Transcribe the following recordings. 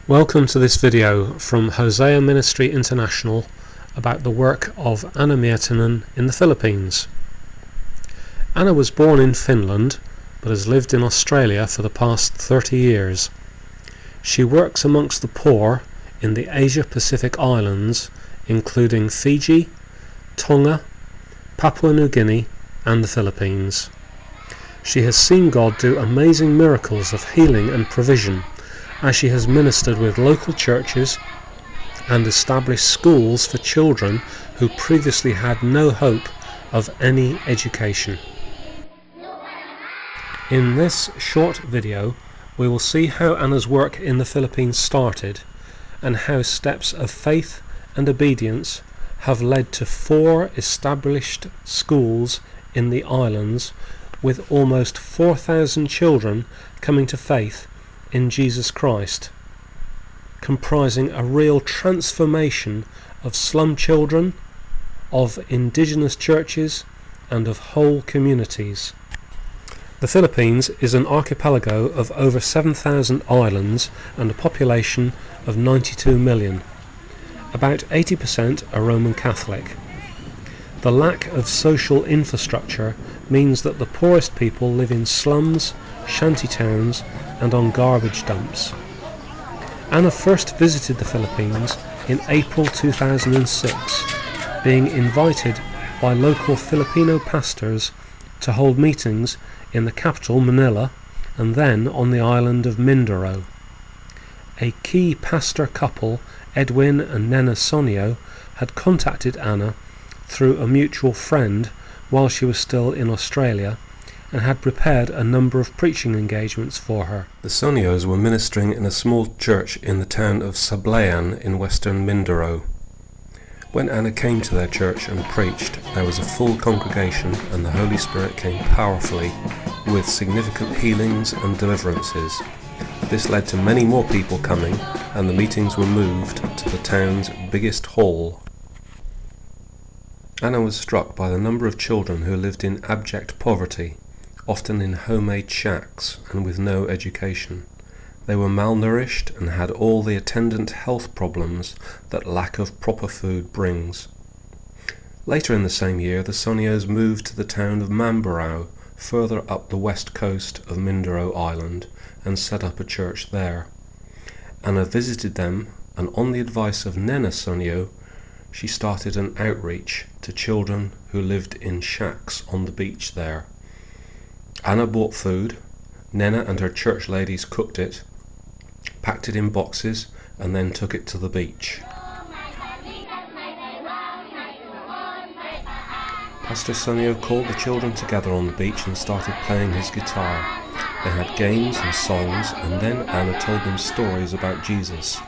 Welcome to this video from Hosea Ministry International about the work of Anne Miettinen in the Philippines. Anna was born in Finland but has lived in Australia for the past 30 years. She works amongst the poor in the Asia-Pacific islands including Fiji, Tonga, Papua New Guinea and the Philippines. She has seen God do amazing miracles of healing and provision as she has ministered with local churches and established schools for children who previously had no hope of any education. In this short video, we will see how Anna's work in the Philippines started and how steps of faith and obedience have led to 4 established schools in the islands with almost 4,000 children coming to faith in Jesus Christ, comprising a real transformation of slum children, of indigenous churches and of whole communities. The Philippines is an archipelago of over 7,000 islands and a population of 92 million. About 80% are Roman Catholic. The lack of social infrastructure means that the poorest people live in slums, shanty towns and on garbage dumps. Anna first visited the Philippines in April 2006, being invited by local Filipino pastors to hold meetings in the capital Manila and then on the island of Mindoro. A key pastor couple, Edwin and Nena Sonio, had contacted Anna through a mutual friend while she was still in Australia and had prepared a number of preaching engagements for her. The Sonios were ministering in a small church in the town of Sablayan in western Mindoro. When Anna came to their church and preached, there was a full congregation and the Holy Spirit came powerfully with significant healings and deliverances. This led to many more people coming and the meetings were moved to the town's biggest hall. Anna was struck by the number of children who lived in abject poverty, often in homemade shacks and with no education. They were malnourished and had all the attendant health problems that lack of proper food brings. Later in the same year, the Sonios moved to the town of Mamburao, further up the west coast of Mindoro Island, and set up a church there. Anna visited them, and on the advice of Nena Sonio, she started an outreach to children who lived in shacks on the beach there. Anna bought food, Nena and her church ladies cooked it, packed it in boxes and then took it to the beach. Pastor Sonio called the children together on the beach and started playing his guitar. They had games and songs and then Anna told them stories about Jesus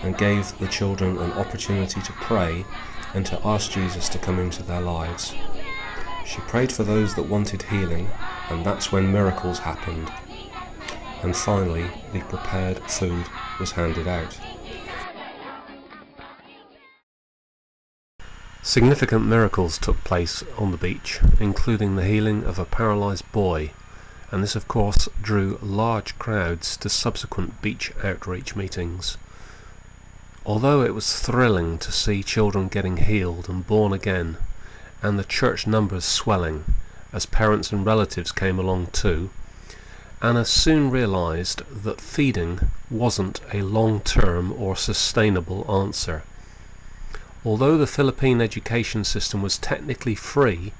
and gave the children an opportunity to pray and to ask Jesus to come into their lives. She prayed for those that wanted healing, and that's when miracles happened. And finally, the prepared food was handed out. Significant miracles took place on the beach, including the healing of a paralysed boy, and this of course drew large crowds to subsequent beach outreach meetings. Although it was thrilling to see children getting healed and born again, and the church numbers swelling as parents and relatives came along too, Anna soon realised that feeding wasn't a long-term or sustainable answer. Although the Philippine education system was technically free,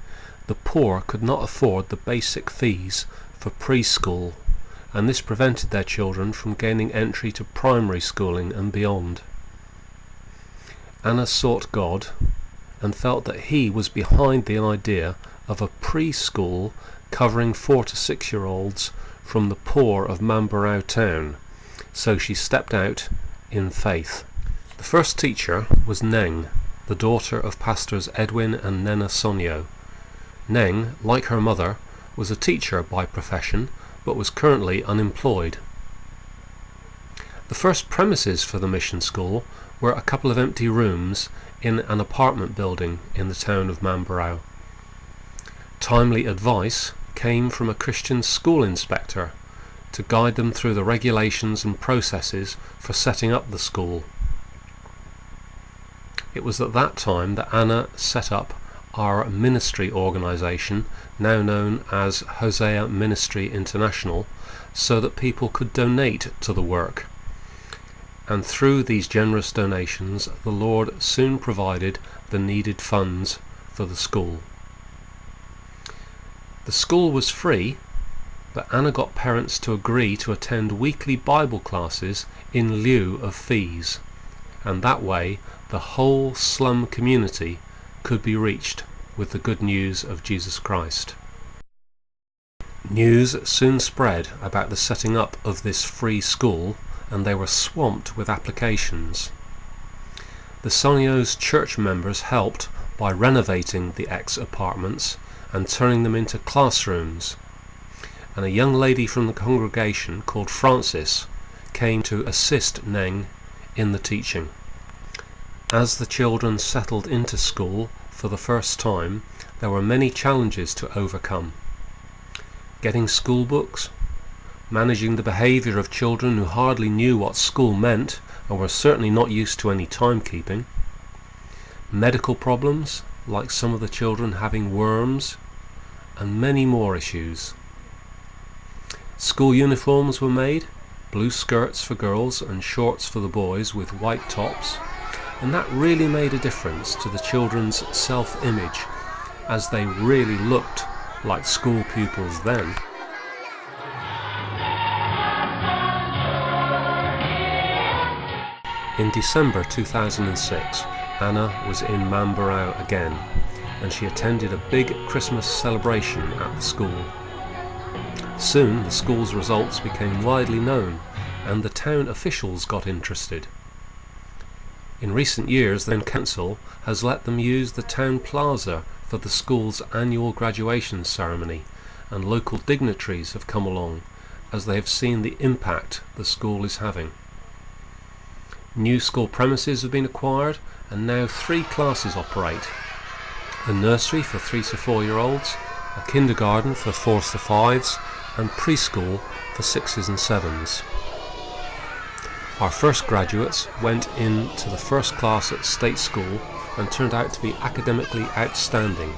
the poor could not afford the basic fees for preschool, and this prevented their children from gaining entry to primary schooling and beyond. Anna sought God and felt that he was behind the idea of a preschool covering 4 to 6-year-olds from the poor of Mamburao town, so she stepped out in faith. The first teacher was Neng, the daughter of pastors Edwin and Nena Sonio. Neng, like her mother, was a teacher by profession but was currently unemployed. The first premises for the mission school were a couple of empty rooms in an apartment building in the town of Mamburao. Timely advice came from a Christian school inspector to guide them through the regulations and processes for setting up the school. It was at that time that Anna set up our ministry organisation, now known as Hosea Ministry International, so that people could donate to the work. And through these generous donations, the Lord soon provided the needed funds for the school. The school was free, but Anna got parents to agree to attend weekly Bible classes in lieu of fees, and that way the whole slum community could be reached with the good news of Jesus Christ. News soon spread about the setting up of this free school, and they were swamped with applications. The Sonio's church members helped by renovating the ex-apartments and turning them into classrooms, and a young lady from the congregation called Frances came to assist Neng in the teaching. As the children settled into school for the first time, there were many challenges to overcome. Getting school books, managing the behaviour of children who hardly knew what school meant and were certainly not used to any timekeeping, medical problems, like some of the children having worms, and many more issues. School uniforms were made, blue skirts for girls and shorts for the boys with white tops, and that really made a difference to the children's self-image, as they really looked like school pupils then. In December 2006, Anna was in Mamburao again, and she attended a big Christmas celebration at the school. Soon the school's results became widely known, and the town officials got interested. In recent years, the council has let them use the town plaza for the school's annual graduation ceremony, and local dignitaries have come along as they have seen the impact the school is having. New school premises have been acquired, and now 3 classes operate: a nursery for 3 to 4-year-olds, a kindergarten for 4s to 5s, and preschool for 6s and 7s. Our first graduates went into the first class at state school and turned out to be academically outstanding.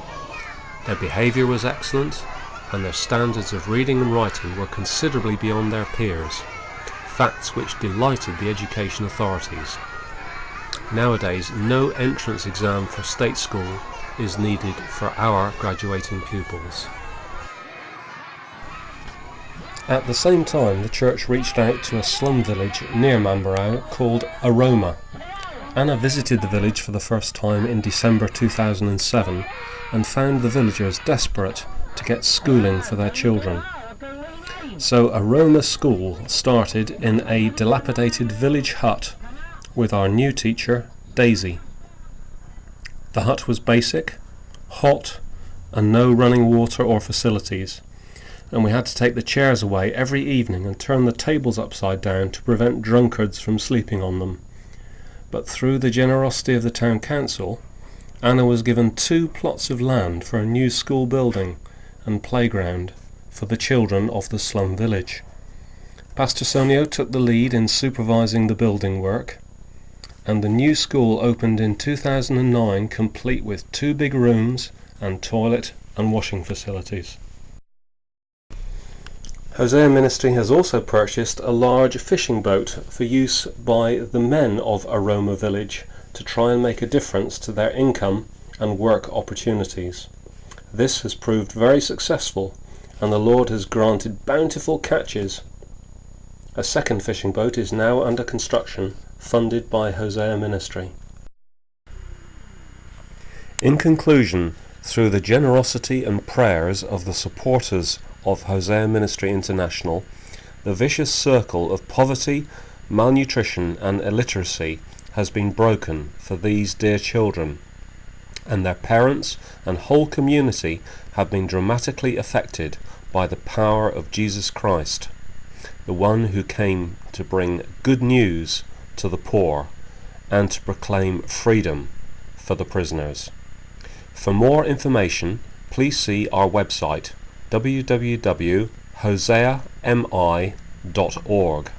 Their behaviour was excellent, and their standards of reading and writing were considerably beyond their peers, facts which delighted the education authorities. Nowadays, no entrance exam for state school is needed for our graduating pupils. At the same time, the church reached out to a slum village near Mamburao called Aroma. Anna visited the village for the first time in December 2007 and found the villagers desperate to get schooling for their children. So Aroma School started in a dilapidated village hut with our new teacher, Daisy. The hut was basic, hot, and no running water or facilities, and we had to take the chairs away every evening and turn the tables upside down to prevent drunkards from sleeping on them. But through the generosity of the town council, Anna was given 2 plots of land for a new school building and playground for the children of the slum village. Pastor Sonio took the lead in supervising the building work, and the new school opened in 2009, complete with 2 big rooms and toilet and washing facilities. Hosea Ministry has also purchased a large fishing boat for use by the men of Aroma Village to try and make a difference to their income and work opportunities. This has proved very successful, and the Lord has granted bountiful catches. A second fishing boat is now under construction, funded by Hosea Ministry. In conclusion, through the generosity and prayers of the supporters of Hosea Ministry International, the vicious circle of poverty, malnutrition and illiteracy has been broken for these dear children, and their parents and whole community have been dramatically affected by the power of Jesus Christ, the one who came to bring good news to the poor and to proclaim freedom for the prisoners. For more information, please see our website www.hosea.org. hoseami.org.